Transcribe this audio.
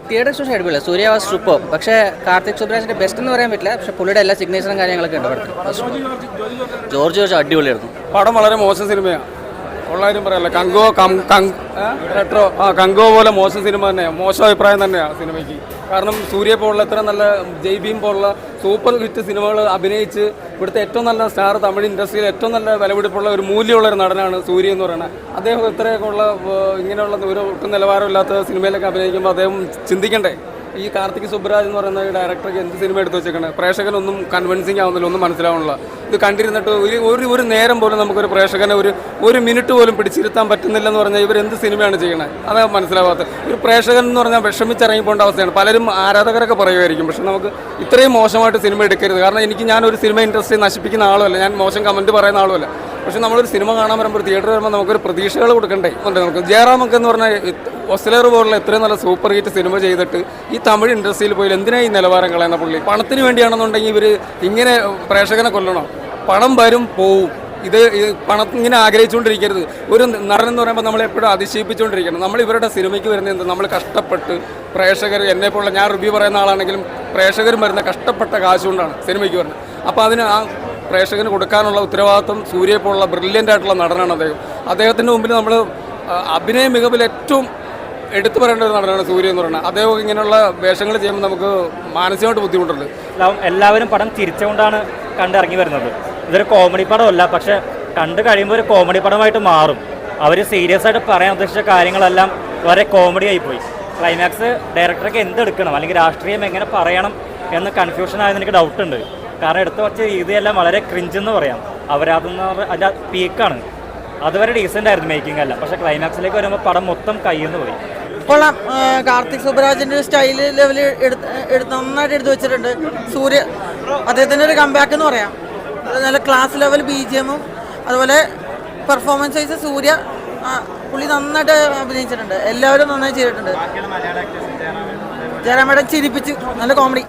Theatre experience അടിപൊളിയില്ല. Suriya was super. പക്ഷേ Karthik സുബ്രാജിന്റെ best എന്ന് പറയാൻ പറ്റില്ല. പക്ഷേ പുള്ളിയുടെ എല്ലാ സിഗ്നേച്ചറും കാര്യങ്ങളൊക്കെ ഉണ്ട് പടത്തിൽ. ജോർജ് അടിപൊളിയായിരുന്നു. പടം വളരെ മോശം സിനിമയാണ്, ഉള്ളവരും പറയല്ല. കങ്കോ പോലെ മോശം സിനിമ തന്നെയാണ്, മോശം അഭിപ്രായം തന്നെയാണ് സിനിമയ്ക്ക്. കാരണം സൂര്യ പോലുള്ള എത്ര നല്ല ജയ്ഭീം പോലുള്ള സൂപ്പർ ഹിറ്റ് സിനിമകൾ അഭിനയിച്ച് ഇവിടുത്തെ ഏറ്റവും നല്ല സ്റ്റാർ, തമിഴ് ഇൻഡസ്ട്രിയിൽ ഏറ്റവും നല്ല വിലപിടിപ്പുള്ള ഒരു മൂല്യമുള്ള ഒരു നടനാണ് സൂര്യ എന്ന് പറയുന്നത്. അദ്ദേഹം ഇത്രയൊക്കെ ഉള്ള ഇങ്ങനെയുള്ള ഒരു ഒട്ടും നിലവാരമില്ലാത്ത സിനിമയിലൊക്കെ അഭിനയിക്കുമ്പോൾ അദ്ദേഹം ചിന്തിക്കണ്ടേ. ഈ കാർത്തിക് സുബ്രാജ് എന്ന് പറയുന്ന ഡയറക്ടർക്ക് എന്ത് സിനിമ എടുത്ത് വെച്ചേക്കണേ, പ്രേക്ഷകനൊന്നും കൺവിൻസിങ് ആവുന്നില്ല, ഒന്നും മനസ്സിലാവുന്നില്ല. ഇത് കണ്ടിരുന്നിട്ട് ഒരു നേരം പോലും നമുക്കൊരു പ്രേക്ഷകനെ ഒരു മിനിറ്റ് പോലും പിടിച്ചിരുത്താൻ പറ്റുന്നില്ലെന്ന് പറഞ്ഞാൽ ഇവരെന്ത് സിനിമയാണ് ചെയ്യണത്, അതാണ് മനസ്സിലാവാത്തത്. ഒരു പ്രേക്ഷകൻ എന്ന് പറഞ്ഞാൽ വിഷമിച്ചിറങ്ങിപ്പോണ്ട അവസ്ഥയാണ്. പലരും ആരാധകരൊക്കെ പറയുമായിരിക്കും, പക്ഷെ നമുക്ക് ഇത്രയും മോശമായിട്ട് സിനിമ എടുക്കരുത്. കാരണം ഞാനൊരു സിനിമ ഇൻഡസ്ട്രി നശിപ്പിക്കുന്ന ആളുമല്ല, ഞാൻ മോശം കമൻറ്റ് പറയുന്ന ആളുമല്ല. പക്ഷെ നമ്മളൊരു സിനിമ കാണാൻ വരുമ്പോൾ ഒരു തിയേറ്ററിൽ വരുമ്പോൾ നമുക്കൊരു പ്രതീക്ഷകൾ കൊടുക്കണ്ടേ. നമുക്ക് ജയറാമൊക്കെ എന്ന് പറഞ്ഞാൽ ഒസ്ലർ പോലുള്ള എത്രയും നല്ല സൂപ്പർ ഹിറ്റ് സിനിമ ചെയ്തിട്ട് ഈ തമിഴ് ഇൻഡസ്ട്രിയിൽ പോയി എന്തിനാ ഈ നിലവാരം കളയുന്ന പുള്ളി? പണത്തിന് വേണ്ടിയാണെന്നുണ്ടെങ്കിൽ ഇവർ ഇങ്ങനെ പ്രേക്ഷകനെ കൊല്ലണോ? പണം വരും പോവും. ഇത് പണം ഇങ്ങനെ ആഗ്രഹിച്ചുകൊണ്ടിരിക്കരുത്. ഒരു നടൻ എന്ന് പറയുമ്പോൾ നമ്മളെപ്പോഴും അതിശയിപ്പിച്ചുകൊണ്ടിരിക്കണം. നമ്മൾ ഇവരുടെ സിനിമയ്ക്ക് വരുന്നത് എന്ത്? നമ്മൾ കഷ്ടപ്പെട്ട് പ്രേക്ഷകർ, എന്നെപ്പോലുള്ള ഞാൻ റിവ്യൂ പറയുന്ന ആളാണെങ്കിലും പ്രേക്ഷകരും വരുന്ന കഷ്ടപ്പെട്ട കാശുകൊണ്ടാണ് സിനിമയ്ക്ക് വരുന്നത്. അപ്പോൾ അതിന് ആ പ്രേക്ഷകന് കൊടുക്കാനുള്ള ഉത്തരവാദിത്വം സൂര്യയെ പോലുള്ള ബ്രില്യൻ്റ് ആയിട്ടുള്ള നടനാണ് അദ്ദേഹം. അദ്ദേഹത്തിൻ്റെ മുമ്പിൽ നമ്മൾ അഭിനയ മികവിൽ ഏറ്റവും എടുത്തു പറയേണ്ട ഒരു നടനാണ് സൂര്യ എന്ന് പറയുന്നത്. അദ്ദേഹം ഇങ്ങനെയുള്ള വേഷങ്ങൾ ചെയ്യുമ്പോൾ നമുക്ക് മാനസികമായിട്ട് ബുദ്ധിമുട്ടുണ്ട്. എല്ലാവരും പടം ചിരിച്ചുകൊണ്ടാണ് കണ്ടിറങ്ങി വരുന്നത്. ഇതൊരു കോമഡി പടമല്ല, പക്ഷെ കണ്ടു കഴിയുമ്പോൾ ഒരു കോമഡി പടമായിട്ട് മാറും. അവർ സീരിയസ് ആയിട്ട് പറയാൻ ഉദ്ദേശിച്ച കാര്യങ്ങളെല്ലാം വളരെ കോമഡി ആയിപ്പോയി. ക്ലൈമാക്സ് ഡയറക്ടർക്ക് എന്തെടുക്കണം അല്ലെങ്കിൽ രാഷ്ട്രീയം എങ്ങനെ പറയണം എന്ന് കൺഫ്യൂഷൻ ആയെന്ന് എനിക്ക് ഡൗട്ടുണ്ട്. കാരണം എടുത്തു വച്ച രീതിയെല്ലാം വളരെ ക്രിഞ്ചെന്ന് പറയാം. അവരതെന്ന് അതിൻ്റെ പീക്കാണ്. അതുവരെ ഡീസൻ്റ് ആയിരുന്നു മേക്കിംഗ് എല്ലാം. പക്ഷേ ക്ലൈമാക്സിലേക്ക് വരുമ്പോൾ പടം മൊത്തം കയ്യെന്ന് പോയി. കൊള്ളാം. കാർത്തിക് സുബ്രാജിൻ്റെ സ്റ്റൈൽ ലെവൽ നന്നായിട്ട് എടുത്തു വെച്ചിട്ടുണ്ട്. സൂര്യ അദ്ദേഹത്തിൻ്റെ ഒരു കംബാക്ക് എന്ന് പറയാം. നല്ല ക്ലാസ് ലെവൽ BGM അതുപോലെ പെർഫോമൻസ് വൈസ് സൂര്യ പുള്ളി നന്നായിട്ട് അഭിനയിച്ചിട്ടുണ്ട്. എല്ലാവരും നന്നായി ചെയ്തിട്ടുണ്ട്. ജയറാമേട്ടൻ ചിരിപ്പിച്ച് നല്ല കോമഡി.